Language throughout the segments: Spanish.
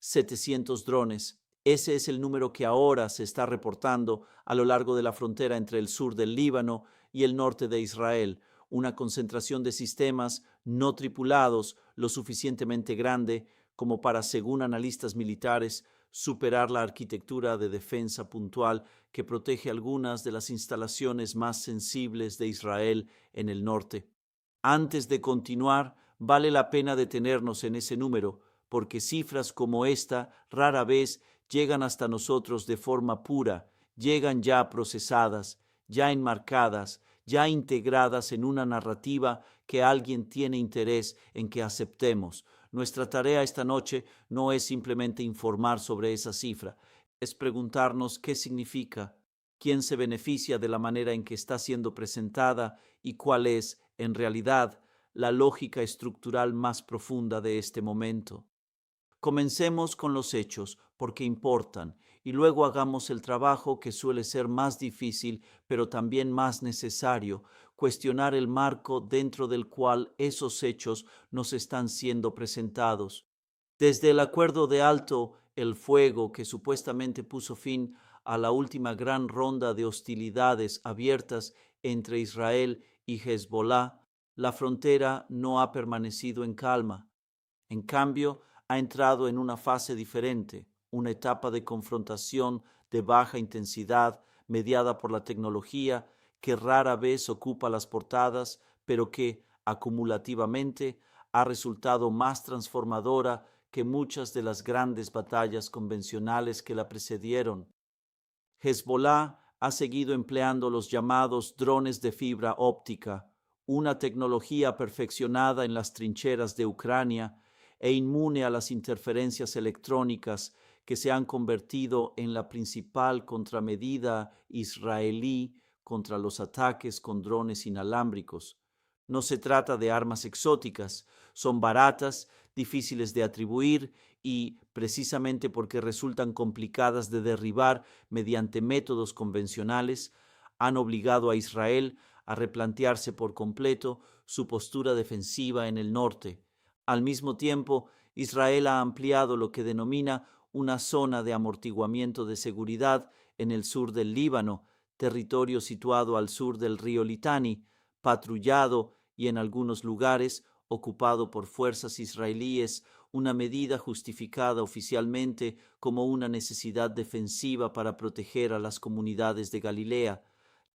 700 drones. Ese es el número que ahora se está reportando a lo largo de la frontera entre el sur del Líbano y el norte de Israel, una concentración de sistemas no tripulados lo suficientemente grande como para, según analistas militares, superar la arquitectura de defensa puntual que protege algunas de las instalaciones más sensibles de Israel en el norte. Antes de continuar, vale la pena detenernos en ese número, porque cifras como esta rara vez llegan hasta nosotros de forma pura, llegan ya procesadas, ya enmarcadas, ya integradas en una narrativa que alguien tiene interés en que aceptemos. Nuestra tarea esta noche no es simplemente informar sobre esa cifra, es preguntarnos qué significa, quién se beneficia de la manera en que está siendo presentada y cuál es, en realidad, la lógica estructural más profunda de este momento. Comencemos con los hechos, porque importan, y luego hagamos el trabajo que suele ser más difícil, pero también más necesario, cuestionar el marco dentro del cual esos hechos nos están siendo presentados. Desde el acuerdo de alto el fuego que supuestamente puso fin a la última gran ronda de hostilidades abiertas entre Israel y Hezbolá, la frontera no ha permanecido en calma. En cambio, ha entrado en una fase diferente, una etapa de confrontación de baja intensidad mediada por la tecnología que rara vez ocupa las portadas, pero que, acumulativamente, ha resultado más transformadora que muchas de las grandes batallas convencionales que la precedieron. Hezbolá ha seguido empleando los llamados drones de fibra óptica, una tecnología perfeccionada en las trincheras de Ucrania e inmune a las interferencias electrónicas que se han convertido en la principal contramedida israelí contra los ataques con drones inalámbricos. No se trata de armas exóticas, son baratas, difíciles de atribuir y, precisamente porque resultan complicadas de derribar mediante métodos convencionales, han obligado a Israel a replantearse por completo su postura defensiva en el norte. Al mismo tiempo, Israel ha ampliado lo que denomina una zona de amortiguamiento de seguridad en el sur del Líbano, territorio situado al sur del río Litani, patrullado y en algunos lugares ocupado por fuerzas israelíes, una medida justificada oficialmente como una necesidad defensiva para proteger a las comunidades de Galilea.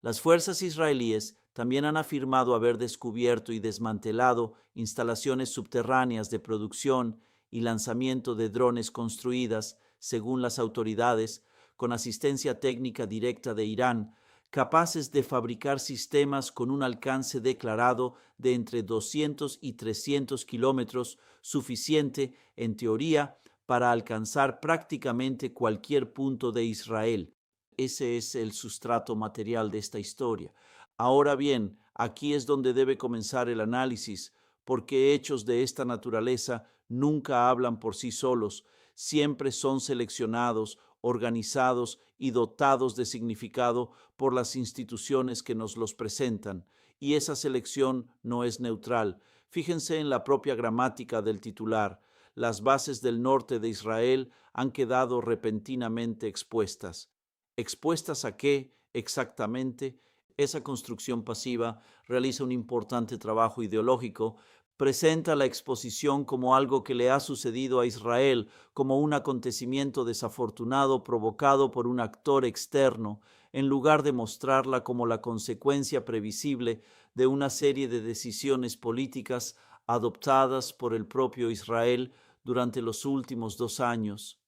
Las fuerzas israelíes también han afirmado haber descubierto y desmantelado instalaciones subterráneas de producción y lanzamiento de drones construidas, según las autoridades, con asistencia técnica directa de Irán, capaces de fabricar sistemas con un alcance declarado de entre 200 y 300 kilómetros, suficiente, en teoría, para alcanzar prácticamente cualquier punto de Israel. Ese es el sustrato material de esta historia. Ahora bien, aquí es donde debe comenzar el análisis, porque hechos de esta naturaleza nunca hablan por sí solos, siempre son seleccionados, organizados y dotados de significado por las instituciones que nos los presentan, y esa selección no es neutral. Fíjense en la propia gramática del titular. Las bases del norte de Israel han quedado repentinamente expuestas. ¿Expuestas a qué exactamente? Esa construcción pasiva realiza un importante trabajo ideológico, presenta la exposición como algo que le ha sucedido a Israel, como un acontecimiento desafortunado provocado por un actor externo, en lugar de mostrarla como la consecuencia previsible de una serie de decisiones políticas adoptadas por el propio Israel durante los últimos 2 años.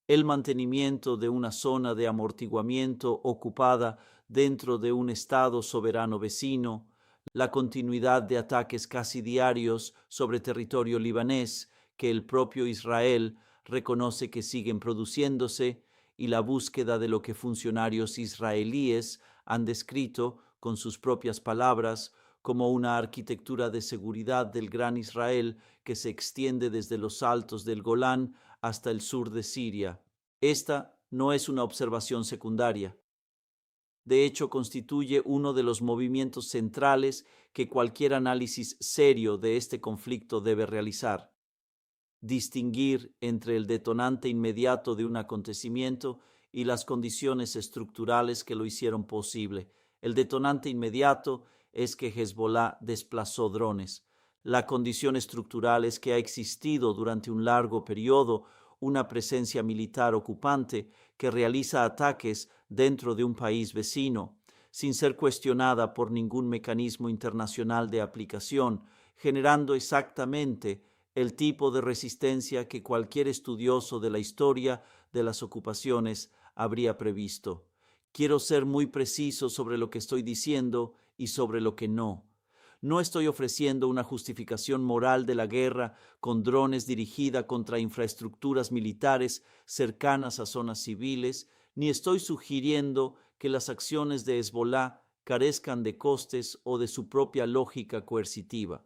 El mantenimiento de una zona de amortiguamiento ocupada dentro de un Estado soberano vecino, la continuidad de ataques casi diarios sobre territorio libanés que el propio Israel reconoce que siguen produciéndose, y la búsqueda de lo que funcionarios israelíes han descrito con sus propias palabras como una arquitectura de seguridad del Gran Israel que se extiende desde los altos del Golán hasta el sur de Siria. Esta no es una observación secundaria. De hecho, constituye uno de los movimientos centrales que cualquier análisis serio de este conflicto debe realizar. distinguir entre el detonante inmediato de un acontecimiento y las condiciones estructurales que lo hicieron posible. El detonante inmediato es que Hezbollah desplazó drones. La condición estructural es que ha existido durante un largo periodo una presencia militar ocupante que realiza ataques dentro de un país vecino, sin ser cuestionada por ningún mecanismo internacional de aplicación, generando exactamente el tipo de resistencia que cualquier estudioso de la historia de las ocupaciones habría previsto. Quiero ser muy preciso sobre lo que estoy diciendo y sobre lo que no. No estoy ofreciendo una justificación moral de la guerra con drones dirigida contra infraestructuras militares cercanas a zonas civiles, ni estoy sugiriendo que las acciones de Hezbollah carezcan de costes o de su propia lógica coercitiva.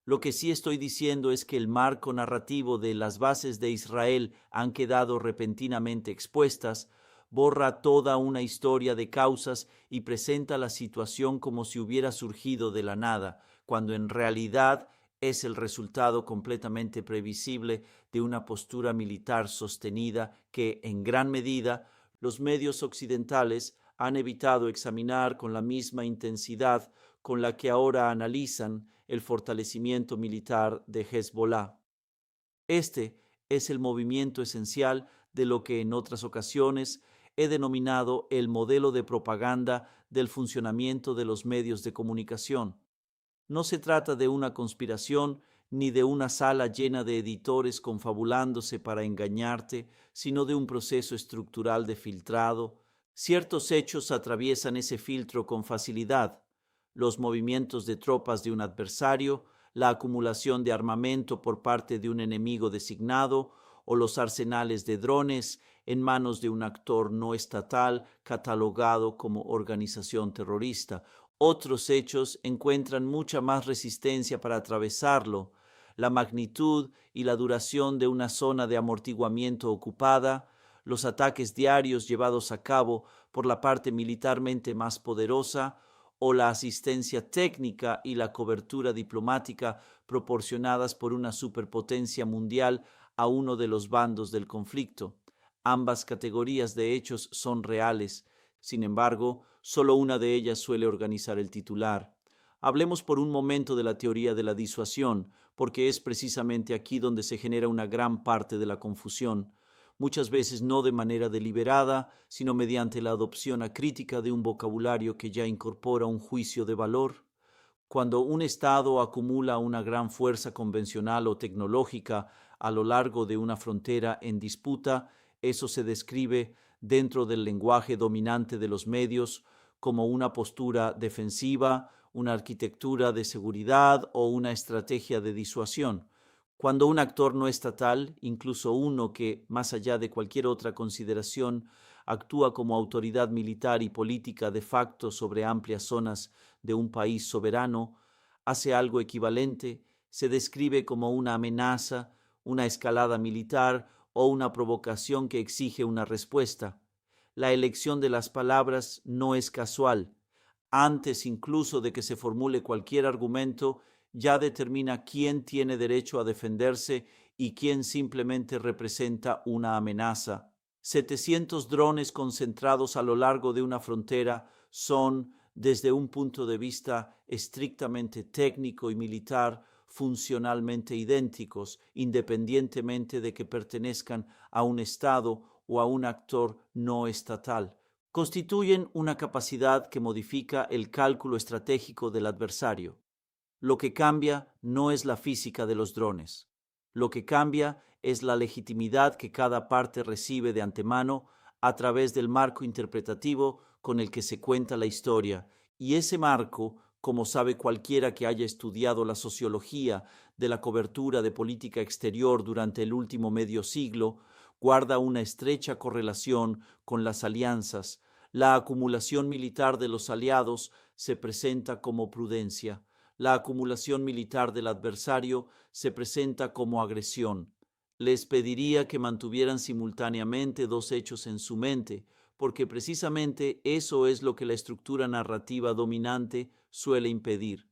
Lo que sí estoy diciendo es que el marco narrativo de las bases de Israel han quedado repentinamente expuestas, borra toda una historia de causas y presenta la situación como si hubiera surgido de la nada, cuando en realidad es el resultado completamente previsible de una postura militar sostenida que, en gran medida, los medios occidentales han evitado examinar con la misma intensidad con la que ahora analizan el fortalecimiento militar de Hezbollah. Este es el movimiento esencial de lo que en otras ocasiones he denominado el modelo de propaganda del funcionamiento de los medios de comunicación. No se trata de una conspiración ni de una sala llena de editores confabulándose para engañarte, sino de un proceso estructural de filtrado. Ciertos hechos atraviesan ese filtro con facilidad: los movimientos de tropas de un adversario, la acumulación de armamento por parte de un enemigo designado o los arsenales de drones en manos de un actor no estatal catalogado como organización terrorista. Otros hechos encuentran mucha más resistencia para atravesarlo: la magnitud y la duración de una zona de amortiguamiento ocupada, los ataques diarios llevados a cabo por la parte militarmente más poderosa, o la asistencia técnica y la cobertura diplomática proporcionadas por una superpotencia mundial a uno de los bandos del conflicto. Ambas categorías de hechos son reales. Sin embargo, solo una de ellas suele organizar el titular. Hablemos por un momento de la teoría de la disuasión, porque es precisamente aquí donde se genera una gran parte de la confusión, muchas veces no de manera deliberada, sino mediante la adopción acrítica de un vocabulario que ya incorpora un juicio de valor. Cuando un Estado acumula una gran fuerza convencional o tecnológica a lo largo de una frontera en disputa, eso se describe dentro del lenguaje dominante de los medios como una postura defensiva, una arquitectura de seguridad o una estrategia de disuasión. Cuando un actor no estatal, incluso uno que, más allá de cualquier otra consideración, actúa como autoridad militar y política de facto sobre amplias zonas de un país soberano, hace algo equivalente, se describe como una amenaza, una escalada militar o una provocación que exige una respuesta. La elección de las palabras no es casual. Antes incluso de que se formule cualquier argumento, ya determina quién tiene derecho a defenderse y quién simplemente representa una amenaza. 700 drones concentrados a lo largo de una frontera son, desde un punto de vista estrictamente técnico y militar, funcionalmente idénticos, independientemente de que pertenezcan a un Estado o a un actor no estatal. Constituyen una capacidad que modifica el cálculo estratégico del adversario. Lo que cambia no es la física de los drones. Lo que cambia es la legitimidad que cada parte recibe de antemano a través del marco interpretativo con el que se cuenta la historia. Y ese marco, como sabe cualquiera que haya estudiado la sociología de la cobertura de política exterior durante el último medio siglo, guarda una estrecha correlación con las alianzas. La acumulación militar de los aliados se presenta como prudencia. La acumulación militar del adversario se presenta como agresión. Les pediría que mantuvieran simultáneamente dos hechos en su mente, porque precisamente eso es lo que la estructura narrativa dominante suele impedir.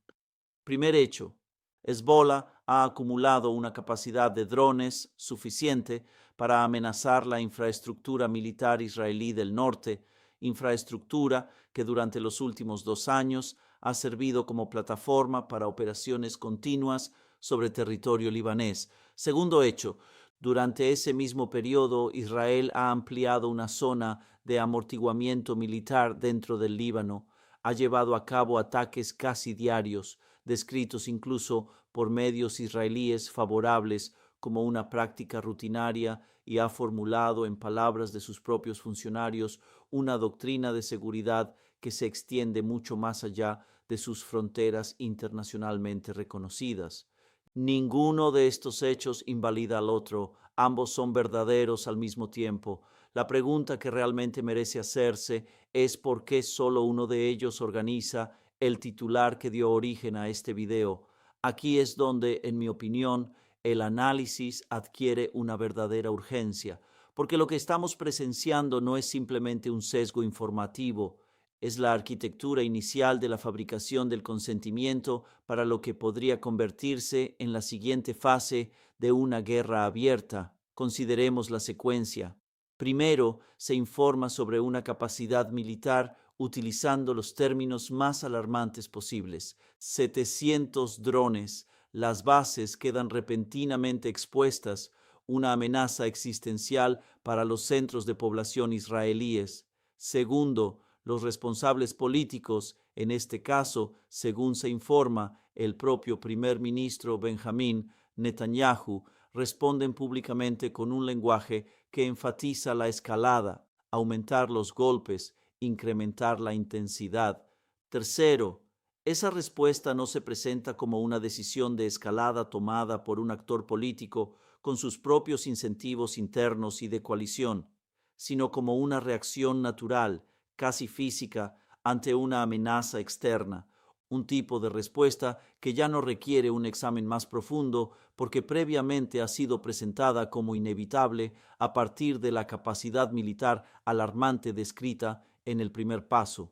Primer hecho: Hezbollah ha acumulado una capacidad de drones suficiente para amenazar la infraestructura militar israelí del norte, infraestructura que durante los últimos 2 años ha servido como plataforma para operaciones continuas sobre territorio libanés. Segundo hecho, durante ese mismo periodo, Israel ha ampliado una zona de amortiguamiento militar dentro del Líbano, ha llevado a cabo ataques casi diarios, descritos incluso por medios israelíes favorables como una práctica rutinaria, y ha formulado, en palabras de sus propios funcionarios, una doctrina de seguridad que se extiende mucho más allá de sus fronteras internacionalmente reconocidas. Ninguno de estos hechos invalida al otro, ambos son verdaderos al mismo tiempo. La pregunta que realmente merece hacerse es por qué solo uno de ellos organiza el titular que dio origen a este video. Aquí es donde, en mi opinión, el análisis adquiere una verdadera urgencia, porque lo que estamos presenciando no es simplemente un sesgo informativo, es la arquitectura inicial de la fabricación del consentimiento para lo que podría convertirse en la siguiente fase de una guerra abierta. Consideremos la secuencia. Primero, se informa sobre una capacidad militar utilizando los términos más alarmantes posibles. 700 drones. Las bases quedan repentinamente expuestas, una amenaza existencial para los centros de población israelíes. Segundo, los responsables políticos, en este caso, según se informa, el propio primer ministro Benjamín Netanyahu, responden públicamente con un lenguaje que enfatiza la escalada, aumentar los golpes, incrementar la intensidad. Tercero, esa respuesta no se presenta como una decisión de escalada tomada por un actor político con sus propios incentivos internos y de coalición, sino como una reacción natural, casi física, ante una amenaza externa, un tipo de respuesta que ya no requiere un examen más profundo porque previamente ha sido presentada como inevitable a partir de la capacidad militar alarmante descrita en el primer paso.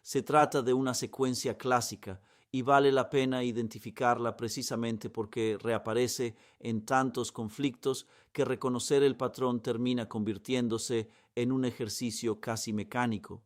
Se trata de una secuencia clásica y vale la pena identificarla precisamente porque reaparece en tantos conflictos que reconocer el patrón termina convirtiéndose en un ejercicio casi mecánico.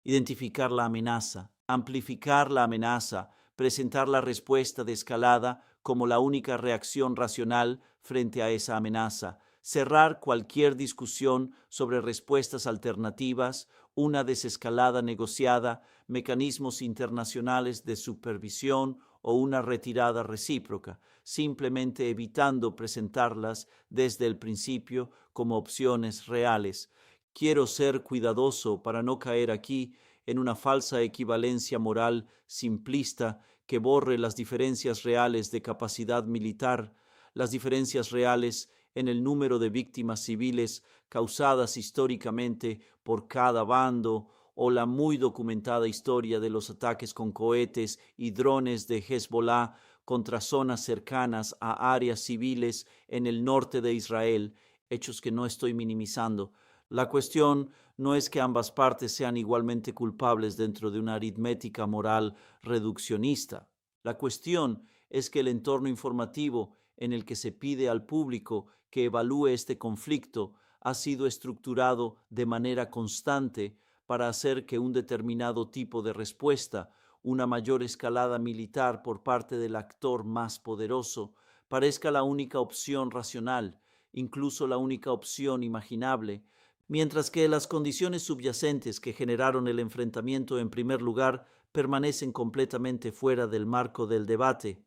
Identificar la amenaza, amplificar la amenaza, presentar la respuesta de escalada como la única reacción racional frente a esa amenaza, cerrar cualquier discusión sobre respuestas alternativas, una desescalada negociada, mecanismos internacionales de supervisión o una retirada recíproca, simplemente evitando presentarlas desde el principio como opciones reales. Quiero ser cuidadoso para no caer aquí en una falsa equivalencia moral simplista que borre las diferencias reales de capacidad militar, las diferencias reales en el número de víctimas civiles causadas históricamente por cada bando, o la muy documentada historia de los ataques con cohetes y drones de Hezbollah contra zonas cercanas a áreas civiles en el norte de Israel, hechos que no estoy minimizando. La cuestión no es que ambas partes sean igualmente culpables dentro de una aritmética moral reduccionista. La cuestión es que el entorno informativo en el que se pide al público que evalúe este conflicto ha sido estructurado de manera constante para hacer que un determinado tipo de respuesta, una mayor escalada militar por parte del actor más poderoso, parezca la única opción racional, incluso la única opción imaginable, mientras que las condiciones subyacentes que generaron el enfrentamiento en primer lugar permanecen completamente fuera del marco del debate.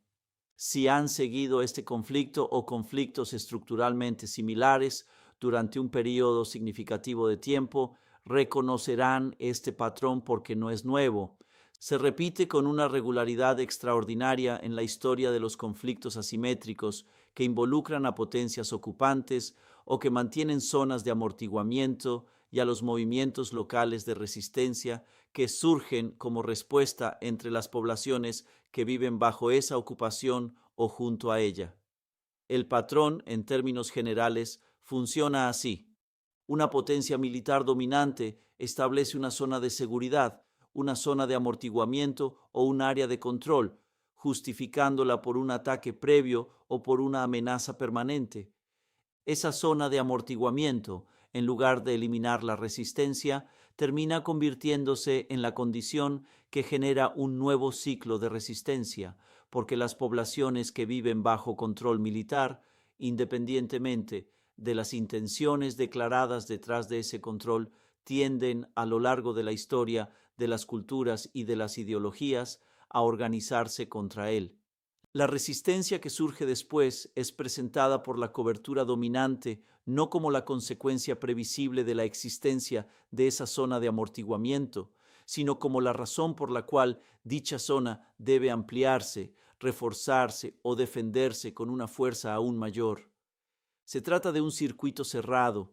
Si han seguido este conflicto o conflictos estructuralmente similares durante un periodo significativo de tiempo, reconocerán este patrón porque no es nuevo. Se repite con una regularidad extraordinaria en la historia de los conflictos asimétricos que involucran a potencias ocupantes o que mantienen zonas de amortiguamiento, y a los movimientos locales de resistencia que surgen como respuesta entre las poblaciones que viven bajo esa ocupación o junto a ella. El patrón, en términos generales, funciona así. Una potencia militar dominante establece una zona de seguridad, una zona de amortiguamiento o un área de control, justificándola por un ataque previo o por una amenaza permanente. Esa zona de amortiguamiento, en lugar de eliminar la resistencia, termina convirtiéndose en la condición que genera un nuevo ciclo de resistencia, porque las poblaciones que viven bajo control militar, independientemente de las intenciones declaradas detrás de ese control, tienden a lo largo de la historia, de las culturas y de las ideologías a organizarse contra él. La resistencia que surge después es presentada por la cobertura dominante no como la consecuencia previsible de la existencia de esa zona de amortiguamiento, sino como la razón por la cual dicha zona debe ampliarse, reforzarse o defenderse con una fuerza aún mayor. Se trata de un circuito cerrado.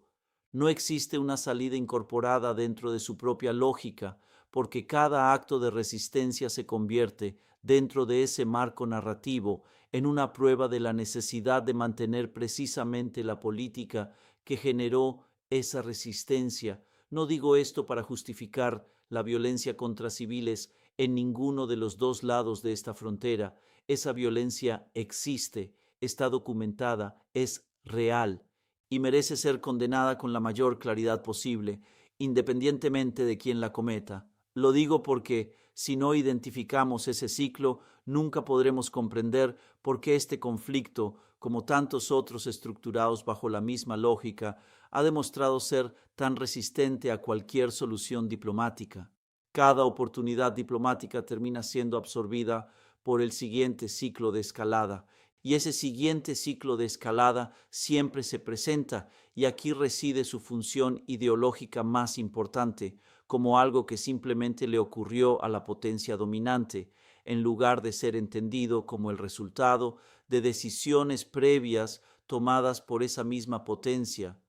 No existe una salida incorporada dentro de su propia lógica, porque cada acto de resistencia se convierte, dentro de ese marco narrativo, en una prueba de la necesidad de mantener precisamente la política que generó esa resistencia. No digo esto para justificar la violencia contra civiles en ninguno de los dos lados de esta frontera. Esa violencia existe, está documentada, es real y merece ser condenada con la mayor claridad posible, independientemente de quién la cometa. Lo digo porque si no identificamos ese ciclo, nunca podremos comprender por qué este conflicto, como tantos otros estructurados bajo la misma lógica, ha demostrado ser tan resistente a cualquier solución diplomática. Cada oportunidad diplomática termina siendo absorbida por el siguiente ciclo de escalada, y ese siguiente ciclo de escalada siempre se presenta, y aquí reside su función ideológica más importante, como algo que simplemente le ocurrió a la potencia dominante, en lugar de ser entendido como el resultado de decisiones previas tomadas por esa misma potencia,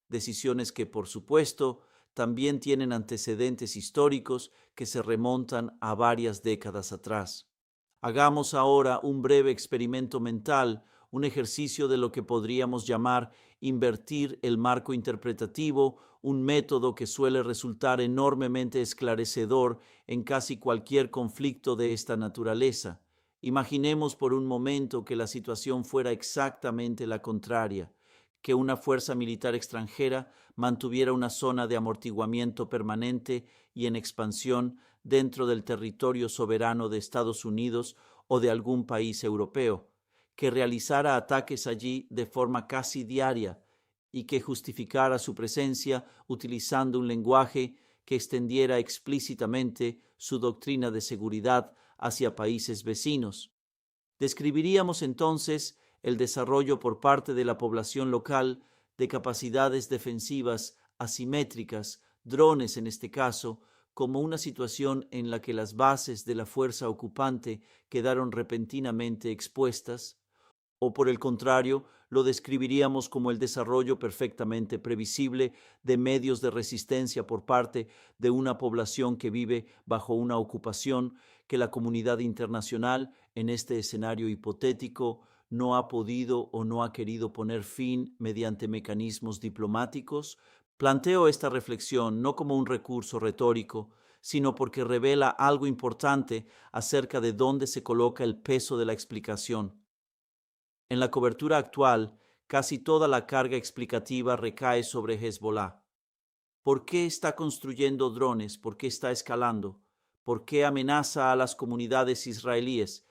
decisiones que, por supuesto, también tienen antecedentes históricos que se remontan a varias décadas atrás. Hagamos ahora un breve experimento mental, un ejercicio de lo que podríamos llamar invertir el marco interpretativo, un método que suele resultar enormemente esclarecedor en casi cualquier conflicto de esta naturaleza. Imaginemos por un momento que la situación fuera exactamente la contraria, que una fuerza militar extranjera mantuviera una zona de amortiguamiento permanente y en expansión dentro del territorio soberano de Estados Unidos o de algún país europeo, que realizara ataques allí de forma casi diaria y que justificara su presencia utilizando un lenguaje que extendiera explícitamente su doctrina de seguridad hacia países vecinos. Describiríamos entonces el desarrollo por parte de la población local de capacidades defensivas asimétricas, drones en este caso, como una situación en la que las bases de la fuerza ocupante quedaron repentinamente expuestas, o por el contrario, lo describiríamos como el desarrollo perfectamente previsible de medios de resistencia por parte de una población que vive bajo una ocupación que la comunidad internacional, en este escenario hipotético, no ha podido o no ha querido poner fin mediante mecanismos diplomáticos. Planteo esta reflexión no como un recurso retórico, sino porque revela algo importante acerca de dónde se coloca el peso de la explicación. En la cobertura actual, casi toda la carga explicativa recae sobre Hezbollah. ¿Por qué está construyendo drones? ¿Por qué está escalando? ¿Por qué amenaza a las comunidades israelíes?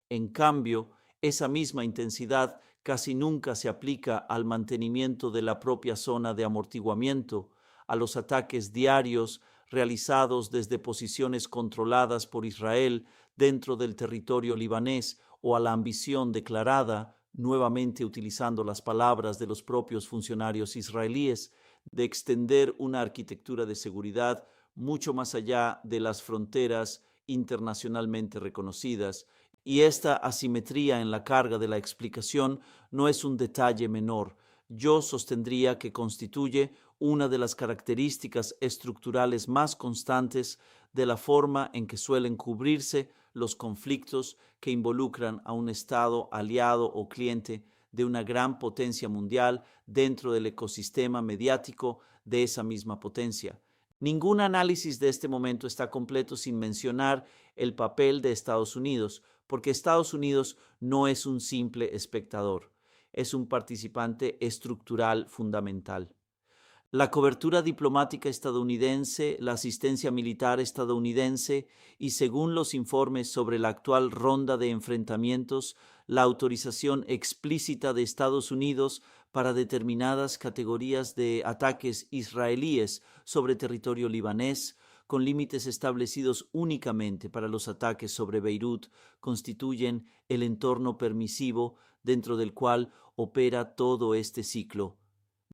En cambio, esa misma intensidad casi nunca se aplica al mantenimiento de la propia zona de amortiguamiento, a los ataques diarios realizados desde posiciones controladas por Israel dentro del territorio libanés o a la ambición declarada, nuevamente utilizando las palabras de los propios funcionarios israelíes, de extender una arquitectura de seguridad mucho más allá de las fronteras internacionalmente reconocidas. Y esta asimetría en la carga de la explicación no es un detalle menor. Yo sostendría que constituye una de las características estructurales más constantes de la forma en que suelen cubrirse los conflictos que involucran a un Estado aliado o cliente de una gran potencia mundial dentro del ecosistema mediático de esa misma potencia. Ningún análisis de este momento está completo sin mencionar el papel de Estados Unidos, porque Estados Unidos no es un simple espectador, es un participante estructural fundamental. La cobertura diplomática estadounidense, la asistencia militar estadounidense y, según los informes sobre la actual ronda de enfrentamientos, la autorización explícita de Estados Unidos para determinadas categorías de ataques israelíes sobre territorio libanés, con límites establecidos únicamente para los ataques sobre Beirut, constituyen el entorno permisivo dentro del cual opera todo este ciclo.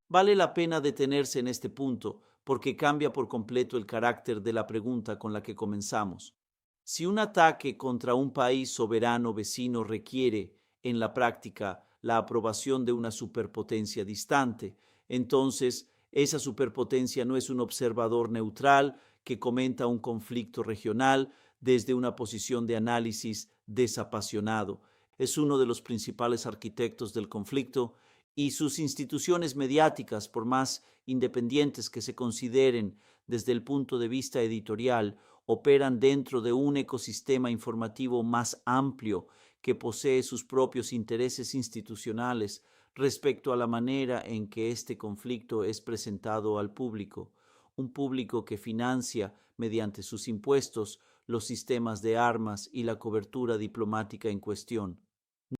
Vale la pena detenerse en este punto porque cambia por completo el carácter de la pregunta con la que comenzamos. Si un ataque contra un país soberano vecino requiere, en la práctica, la aprobación de una superpotencia distante, entonces esa superpotencia no es un observador neutral que comenta un conflicto regional desde una posición de análisis desapasionado. Es uno de los principales arquitectos del conflicto y sus instituciones mediáticas, por más independientes que se consideren desde el punto de vista editorial, operan dentro de un ecosistema informativo más amplio que posee sus propios intereses institucionales respecto a la manera en que este conflicto es presentado al público, un público que financia mediante sus impuestos los sistemas de armas y la cobertura diplomática en cuestión.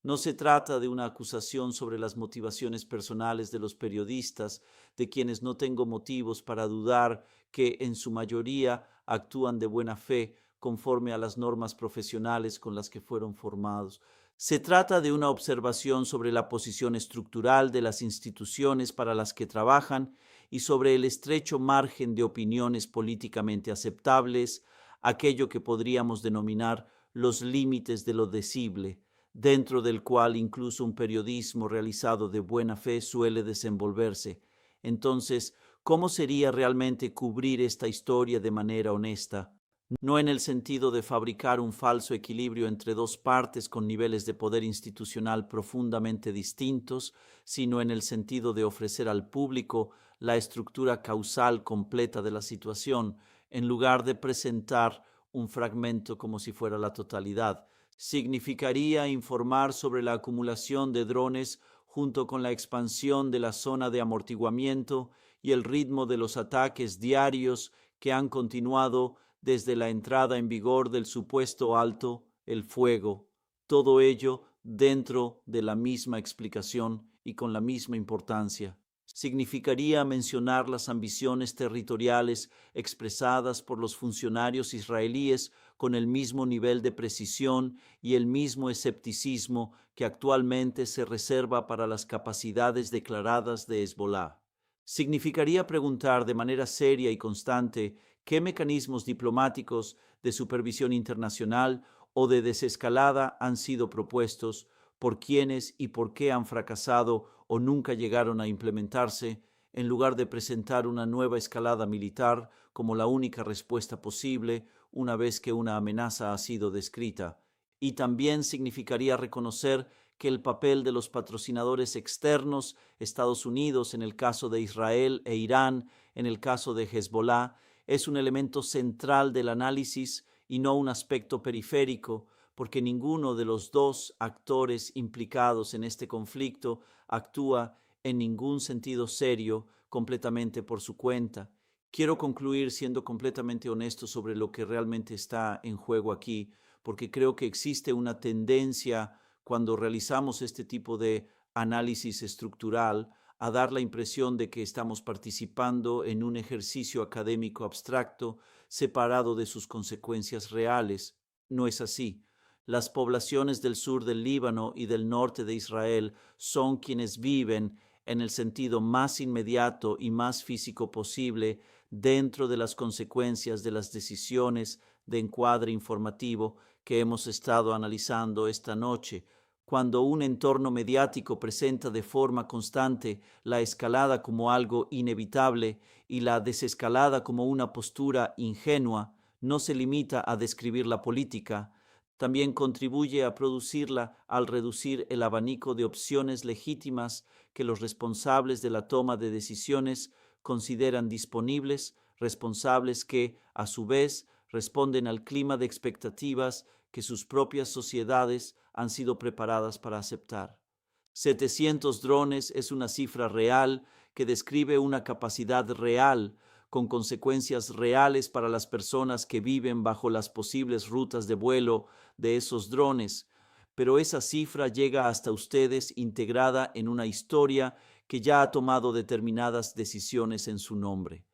No se trata de una acusación sobre las motivaciones personales de los periodistas, de quienes no tengo motivos para dudar que en su mayoría actúan de buena fe conforme a las normas profesionales con las que fueron formados. Se trata de una observación sobre la posición estructural de las instituciones para las que trabajan y sobre el estrecho margen de opiniones políticamente aceptables, aquello que podríamos denominar los límites de lo decible, dentro del cual incluso un periodismo realizado de buena fe suele desenvolverse. Entonces, ¿cómo sería realmente cubrir esta historia de manera honesta? No en el sentido de fabricar un falso equilibrio entre dos partes con niveles de poder institucional profundamente distintos, sino en el sentido de ofrecer al público la estructura causal completa de la situación, en lugar de presentar un fragmento como si fuera la totalidad. Significaría informar sobre la acumulación de drones junto con la expansión de la zona de amortiguamiento y el ritmo de los ataques diarios que han continuado desde la entrada en vigor del supuesto alto el fuego. Todo ello dentro de la misma explicación y con la misma importancia. Significaría mencionar las ambiciones territoriales expresadas por los funcionarios israelíes con el mismo nivel de precisión y el mismo escepticismo que actualmente se reserva para las capacidades declaradas de Hezbollah. Significaría preguntar de manera seria y constante qué mecanismos diplomáticos de supervisión internacional o de desescalada han sido propuestos, por quiénes y por qué han fracasado o nunca llegaron a implementarse, en lugar de presentar una nueva escalada militar como la única respuesta posible una vez que una amenaza ha sido descrita. Y también significaría reconocer que el papel de los patrocinadores externos, Estados Unidos en el caso de Israel e Irán en el caso de Hezbollah, es un elemento central del análisis y no un aspecto periférico, porque ninguno de los dos actores implicados en este conflicto actúa en ningún sentido serio completamente por su cuenta. Quiero concluir siendo completamente honesto sobre lo que realmente está en juego aquí, porque creo que existe una tendencia cuando realizamos este tipo de análisis estructural a dar la impresión de que estamos participando en un ejercicio académico abstracto separado de sus consecuencias reales. No es así. Las poblaciones del sur del Líbano y del norte de Israel son quienes viven en el sentido más inmediato y más físico posible dentro de las consecuencias de las decisiones de encuadre informativo que hemos estado analizando esta noche. Cuando un entorno mediático presenta de forma constante la escalada como algo inevitable y la desescalada como una postura ingenua, no se limita a describir la política, también contribuye a producirla al reducir el abanico de opciones legítimas que los responsables de la toma de decisiones consideran disponibles, responsables que, a su vez, responden al clima de expectativas que sus propias sociedades han sido preparadas para aceptar. 700 drones es una cifra real que describe una capacidad real con consecuencias reales para las personas que viven bajo las posibles rutas de vuelo de esos drones, pero esa cifra llega hasta ustedes integrada en una historia que ya ha tomado determinadas decisiones en su nombre.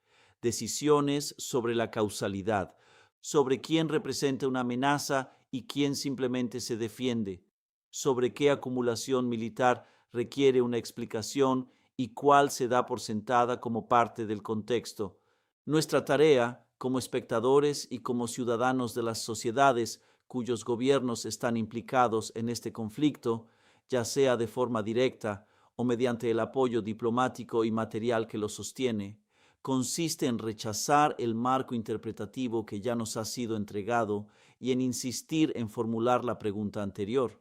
Decisiones sobre la causalidad, sobre quién representa una amenaza y quién simplemente se defiende, sobre qué acumulación militar requiere una explicación y cuál se da por sentada como parte del contexto. Nuestra tarea, como espectadores y como ciudadanos de las sociedades cuyos gobiernos están implicados en este conflicto, ya sea de forma directa o mediante el apoyo diplomático y material que lo sostiene, consiste en rechazar el marco interpretativo que ya nos ha sido entregado y en insistir en formular la pregunta anterior.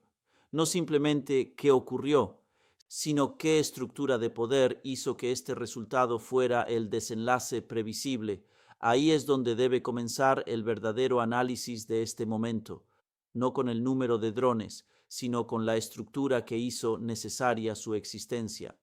No simplemente qué ocurrió, sino qué estructura de poder hizo que este resultado fuera el desenlace previsible. Ahí es donde debe comenzar el verdadero análisis de este momento, no con el número de drones, sino con la estructura que hizo necesaria su existencia.